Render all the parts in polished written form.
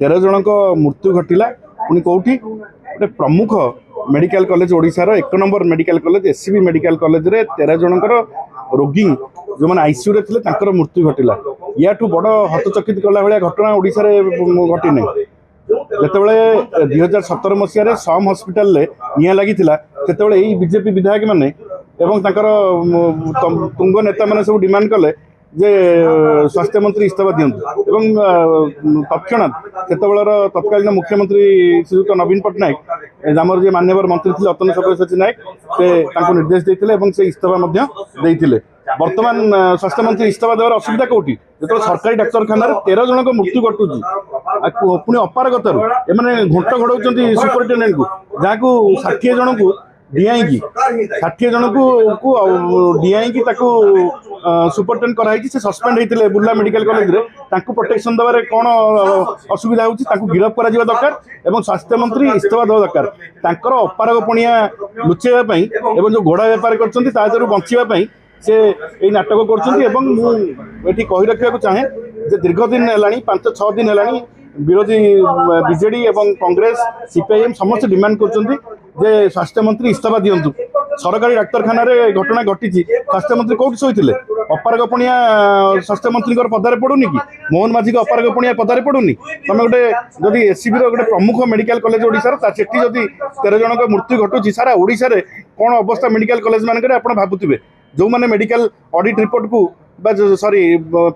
13 जनक मृत्यु घटिला पुणी कौटी गोटे प्रमुख मेडिकल कॉलेज ओडिशार 1 number medical college SCB medical college रे 13 जनकर रोगी जो मैंने आईसीयू रे थिले मृत्यु घटिला या बड़ हतचकित कला भाया घटना ओडिशा रे घटी नहीं। जितेबाला 2017 मसीह सम हस्पिटाल निया लगी से बीजेपी विधायक मैंने तुंग नेता मैंने सब डिमांड कले जे स्वास्थ्य मंत्री इस्तीफा दिंतु तत्क्षणात से तत्कालीन मुख्यमंत्री श्रीयुक्त नवीन पट्टनायक आमर जे मान्यवर मंत्री थे अतनु सब्यसाची नायक से निर्देश देते से इस्तीफा देते। बर्तमान स्वास्थ्य मंत्री इस्तीफा देवार असुविधा कौटी जो सरकारी डाक्तखाना 13 जनक मृत्यु घटुची पुणी अपारगतार एमाने घंट घोड़ाऊँ सुपरिटेडेंट को जहाँ को 60 जन को डीआई 60 जन को डीआई सुपरिटेडेंट कराई से सस्पेंड होते बुर्ला मेडिकल कॉलेज रे प्रोटेक्शन देवार कौन असुविधा होची गिरफ करा दरकार एवं स्वास्थ्य मंत्री इस्तीफा देवा दरकार अपारगपणिया लुचेवाई जो घोड़ा बेपार कर बचाई से यही नाटक करती कही रखा चाहे जे दीर्घ दिन है 5-6 दिन है विरोधी बीजेडी एवं कांग्रेस सीपीआईएम समस्त डिमांड कर स्वास्थ्य मंत्री इस्तीफा दिंतु। सरकारी डाक्तखाना घटना घटी स्वास्थ्य मंत्री कौट शोते अपारगपणिया स्वास्थ्य मंत्री पदारे पड़ूनी कि मोहन माझी को अपारगपणिया पदारे पड़ूनी तुम गोटे जदि एससीबी गोटे प्रमुख मेडिकल कॉलेज ओडिशार सेठी जदि 13 जनक मृत्यु घटुची सारा ओडिशा रे कौन अवस्था मेडिकल कॉलेज मानक आप भावुवे जो मैंने मेडिकल ऑडिट रिपोर्ट को सॉरी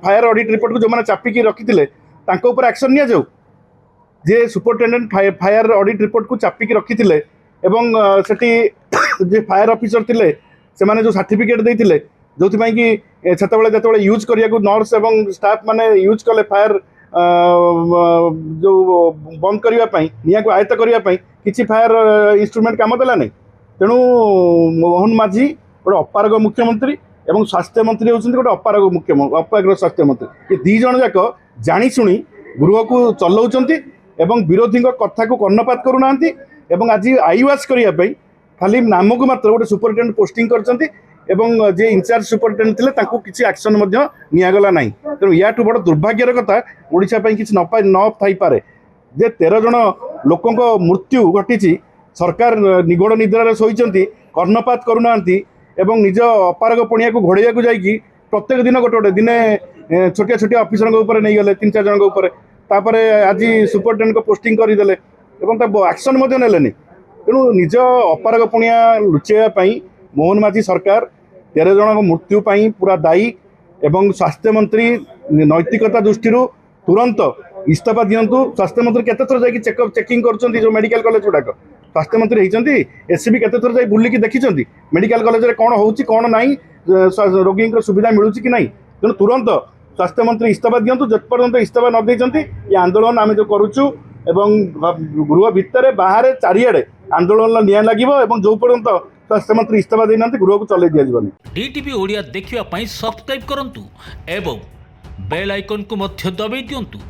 फायर ऑडिट रिपोर्ट को जो मैंने चापिकी रखी एक्शन नि जाऊ जे सुपरिटेडेंट फायर ऑडिट रिपोर्ट को चापिकी रखी से फायर ऑफिसर थे से माने जो सर्टिफिकेट देते जो कि जो यूज करिया को नर्स एवं स्टाफ माने यूज कले फायर जो बंद करने निया को आयत्त करने किसी फायर इंस्ट्रूमेंट काम देला नहीं। तेणु मोहन माझी गोटे अपारग मुख्यमंत्री एवं स्वास्थ्य मंत्री होती गोटे अपारग स्वास्थ्य मंत्री ये 2 जन जाक जाशुणी गृह को चलाउंट एवं विरोधी कथा को कर्णपात करूना आज आईवास करने खाली नाम को मात्र गोटे सुपरिटेडेंट पोस्टिंग कर जे इंचार्ज सुपरिटेडेंट थे किसी एक्शन निगला ना। तेणु या बड़ दुर्भाग्यर कथा ओडिशा किसी न थी पारे जे 13 जन लोक मृत्यु घटी सरकार निगोड़ निद्रार शोचती कर्णपात करूना एवं निज अपारग पणिया को घोड़े जाकि प्रत्येक दिन गोटे दिने छोटिया छोटिया ऑफिसर नहीं गले 3-4 जन आज सुपरिटेडेंट को पोस्टिंग करदे एक्शन नेलेनी। तेणु निज अपारग पणिया लुचाई मोहन माझी सरकार 13 जन मृत्यु पूरा दायी एवं स्वास्थ्य मंत्री नैतिकता दृष्टि तुरंत इस्तीफा दिंतु। स्वास्थ्य मंत्री केते थर जाकि चेकिंग कर जो मेडिकल कॉलेज गुड़ाक स्वास्थ्य मंत्री होती एससीबी केते थर जाई बुलिकी देखी मेडिकल कॉलेज रे कौन होउची कौन नहीं रोगी सुविधा मिलूँ कि नहीं। तेणु तुरंत स्वास्थ्य मंत्री इस्तीफा दिंतु जपर्यंत इस्तीफा न देते ये आंदोलन आम जो करुचु एवं गृह भितर बाहर चारिआडे आंदोलन निया लगे जो पर्यंत स्वास्थ्य मंत्री इस्तीफा देना गृह को चल दिजानी। डीटीवी ओडिया देखिवा पई सब्सक्राइब करंतु एवं बेल आइकन को मध्य दबाई दियंतु।